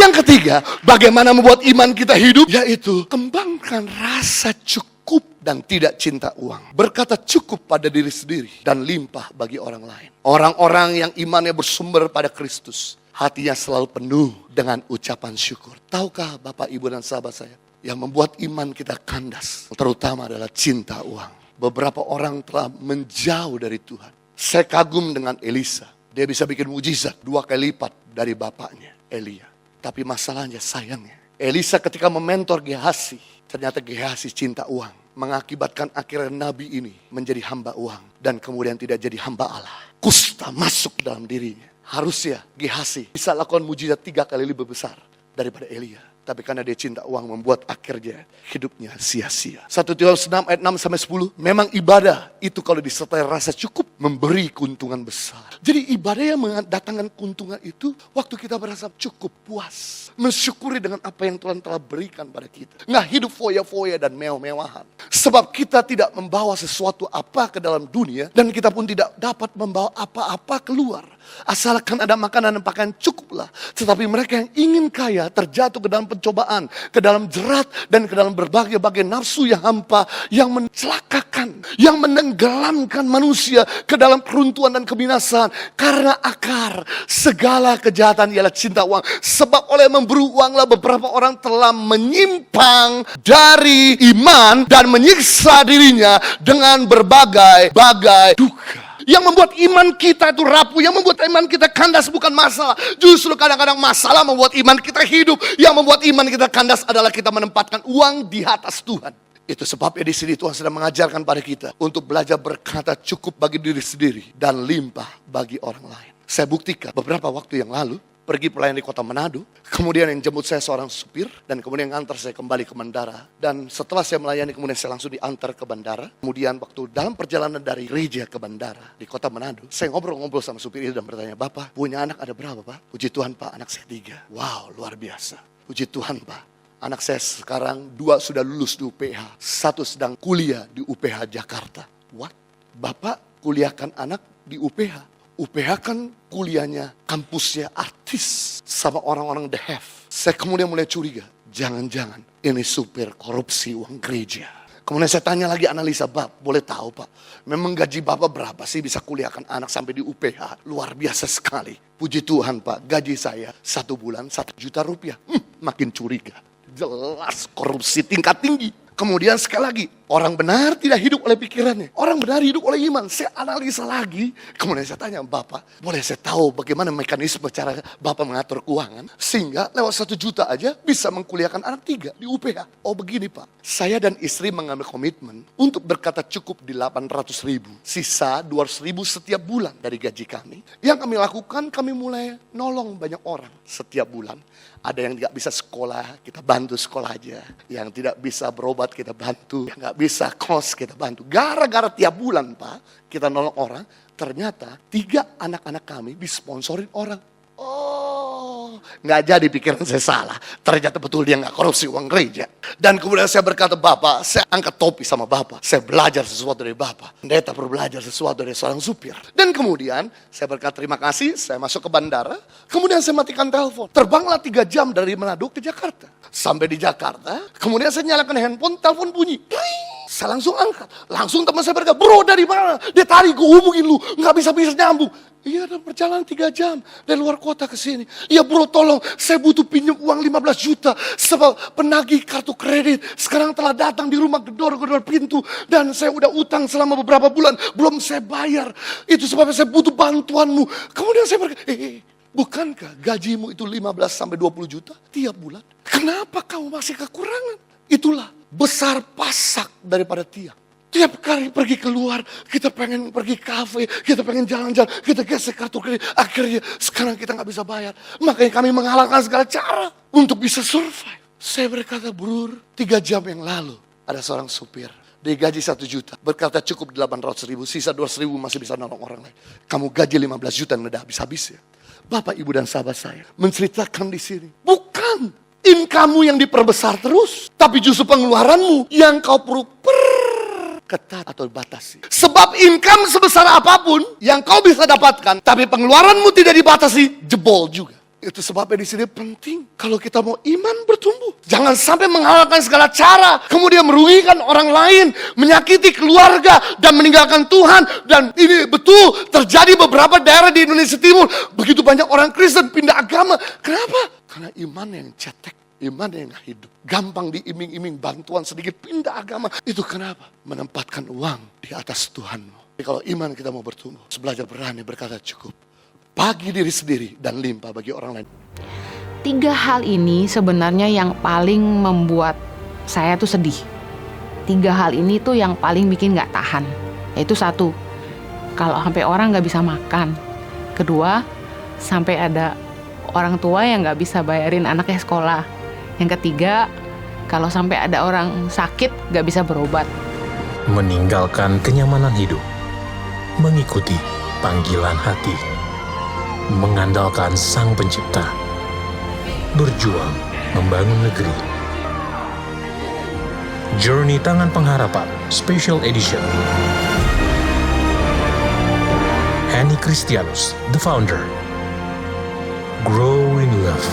Yang ketiga, bagaimana membuat iman kita hidup? Yaitu kembangkan rasa cukup dan tidak cinta uang. Berkata cukup pada diri sendiri dan limpah bagi orang lain. Orang-orang yang imannya bersumber pada Kristus, hatinya selalu penuh dengan ucapan syukur. Tahukah Bapak, Ibu, dan sahabat saya, yang membuat iman kita kandas terutama adalah cinta uang. Beberapa orang telah menjauh dari Tuhan. Saya kagum dengan Elisa. Dia bisa bikin mujizat 2 kali lipat dari bapaknya, Elia. Tapi masalahnya, sayangnya, Elisa ketika mementor Gehazi, ternyata Gehazi cinta uang. Mengakibatkan akhirnya nabi ini menjadi hamba uang. Dan kemudian tidak jadi hamba Allah. Kusta masuk dalam dirinya. Harusnya Gehazi bisa lakukan mujizat 3 kali lebih besar daripada Elia. Tapi karena dia cinta uang membuat akhirnya hidupnya sia-sia. 1 Timotius 6 ayat 6-10. Memang ibadah itu kalau disertai rasa cukup memberi keuntungan besar. Jadi ibadah yang mendatangkan keuntungan itu waktu kita merasa cukup, puas. Mensyukuri dengan apa yang Tuhan telah berikan pada kita. Nggak hidup foya-foya dan mewah-mewahan. Sebab kita tidak membawa sesuatu apa ke dalam dunia. Dan kita pun tidak dapat membawa apa-apa keluar. Asalkan ada makanan dan pakaian cukuplah. Tetapi mereka yang ingin kaya terjatuh ke dalam pencobaan, ke dalam jerat, dan ke dalam berbagai-bagai nafsu yang hampa, yang mencelakakan, yang menenggelamkan manusia ke dalam keruntuhan dan kebinasaan. Karena akar segala kejahatan ialah cinta uang. Sebab oleh memberi uanglah beberapa orang telah menyimpang dari iman dan menyiksa dirinya dengan berbagai-bagai duka. Yang membuat iman kita itu rapuh, yang membuat iman kita kandas bukan masalah. Justru kadang-kadang masalah membuat iman kita hidup. Yang membuat iman kita kandas adalah kita menempatkan uang di atas Tuhan. Itu sebabnya di sini Tuhan sedang mengajarkan pada kita untuk belajar berkata cukup bagi diri sendiri dan limpah bagi orang lain. Saya buktikan beberapa waktu yang lalu pergi pelayan di kota Manado, kemudian yang jemput saya seorang supir, dan kemudian ngantar saya kembali ke bandara. Dan setelah saya melayani, kemudian saya langsung diantar ke bandara. Kemudian waktu dalam perjalanan dari gereja ke bandara di kota Manado, saya ngobrol-ngobrol sama supir itu dan bertanya, Bapak punya anak ada berapa Pak? Puji Tuhan Pak, anak saya 3. Wow, luar biasa. Puji Tuhan Pak, anak saya sekarang 2 sudah lulus di UPH, 1 sedang kuliah di UPH Jakarta. What? Bapak kuliahkan anak di UPH? UPH kan kuliahnya, kampusnya artis sama orang-orang the have. Saya kemudian mulai curiga, jangan-jangan ini supir korupsi uang gereja. Kemudian saya tanya lagi analisa, Bapak boleh tahu Pak, memang gaji Bapak berapa sih bisa kuliahkan anak sampai di UPH? Luar biasa sekali. Puji Tuhan Pak, gaji saya 1 bulan 1 juta rupiah. Makin curiga, jelas korupsi tingkat tinggi. Kemudian sekali lagi, orang benar tidak hidup oleh pikirannya. Orang benar hidup oleh iman. Saya analisa lagi. Kemudian saya tanya, Bapak, boleh saya tahu bagaimana mekanisme cara Bapak mengatur keuangan? Sehingga lewat 1 juta aja bisa mengkuliahkan anak 3 di UPH. Oh begini Pak, saya dan istri mengambil komitmen untuk berkata cukup di 800 ribu. Sisa 200 ribu setiap bulan dari gaji kami. Yang kami lakukan, kami mulai nolong banyak orang setiap bulan. Ada yang tidak bisa sekolah, kita bantu sekolah aja. Yang tidak bisa berobat, kita bantu. Yang nggak bisa kos, kita bantu. Gara-gara tiap bulan Pak, kita nolong orang. Ternyata 3 anak-anak kami disponsorin orang. Oh, nggak jadi pikiran saya salah. Ternyata betul dia nggak korupsi uang gereja. Dan kemudian saya berkata, Bapak, saya angkat topi sama Bapak. Saya belajar sesuatu dari Bapak. Pendeta perlu belajar sesuatu dari seorang supir. Dan kemudian saya berkata terima kasih, saya masuk ke bandara. Kemudian saya matikan telepon. Terbanglah 3 jam dari Manado ke Jakarta. Sampai di Jakarta, kemudian saya nyalakan handphone, telepon bunyi. Saya langsung angkat. Langsung teman saya berkata, bro dari mana? Dia tarik, gue hubungin lu. Nggak bisa-bisa nyambung. Iya, ada perjalanan 3 jam dari luar kota ke sini. Iya bro, tolong, saya butuh pinjam uang 15 juta. Sebab penagih kartu kredit sekarang telah datang di rumah, gedor-gedor pintu. Dan saya udah utang selama beberapa bulan, belum saya bayar. Itu sebabnya saya butuh bantuanmu. Kemudian saya berkata, bukankah gajimu itu 15 sampai 20 juta tiap bulan? Kenapa kamu masih kekurangan? Itulah besar pasak daripada tiang. Tiap kali pergi keluar, kita pengen pergi kafe, kita pengen jalan-jalan, kita gesek kartu kredit. Akhirnya sekarang kita nggak bisa bayar. Makanya kami menghalalkan segala cara untuk bisa survive. Saya berkata, Bro, 3 jam yang lalu ada seorang supir. Dia gaji 1 juta, berkata cukup 800 ribu, sisa 200 ribu masih bisa nolong orang lain. Kamu gaji 15 juta nggak ada habis-habis ya. Bapak, Ibu, dan sahabat saya menceritakan di sini, bukan income-mu yang diperbesar terus, tapi justru pengeluaranmu yang kau perlu ketat atau dibatasi. Sebab income sebesar apapun yang kau bisa dapatkan, tapi pengeluaranmu tidak dibatasi, jebol juga. Itu sebabnya di sini penting. Kalau kita mau iman bertumbuh, jangan sampai menghalalkan segala cara, kemudian merugikan orang lain, menyakiti keluarga, dan meninggalkan Tuhan. Dan ini betul terjadi beberapa daerah di Indonesia Timur. Begitu banyak orang Kristen pindah agama. Kenapa? Karena iman yang cetek. Iman yang hidup. Gampang diiming-iming bantuan sedikit pindah agama. Itu kenapa? Menempatkan uang di atas Tuhanmu. Jadi kalau iman kita mau bertumbuh, belajar berani berkata cukup. Bagi diri sendiri dan limpah bagi orang lain. 3 hal ini sebenarnya yang paling membuat saya tuh sedih. 3 hal ini tuh yang paling bikin gak tahan. Yaitu 1, kalau sampai orang gak bisa makan. 2, sampai ada orang tua yang gak bisa bayarin anaknya sekolah. Yang 3, kalau sampai ada orang sakit gak bisa berobat. Meninggalkan kenyamanan hidup, mengikuti panggilan hati, mengandalkan Sang Pencipta, berjuang membangun negeri. Journey Tangan Pengharapan Special Edition. Henny Kristianus, the founder. Grow in Love.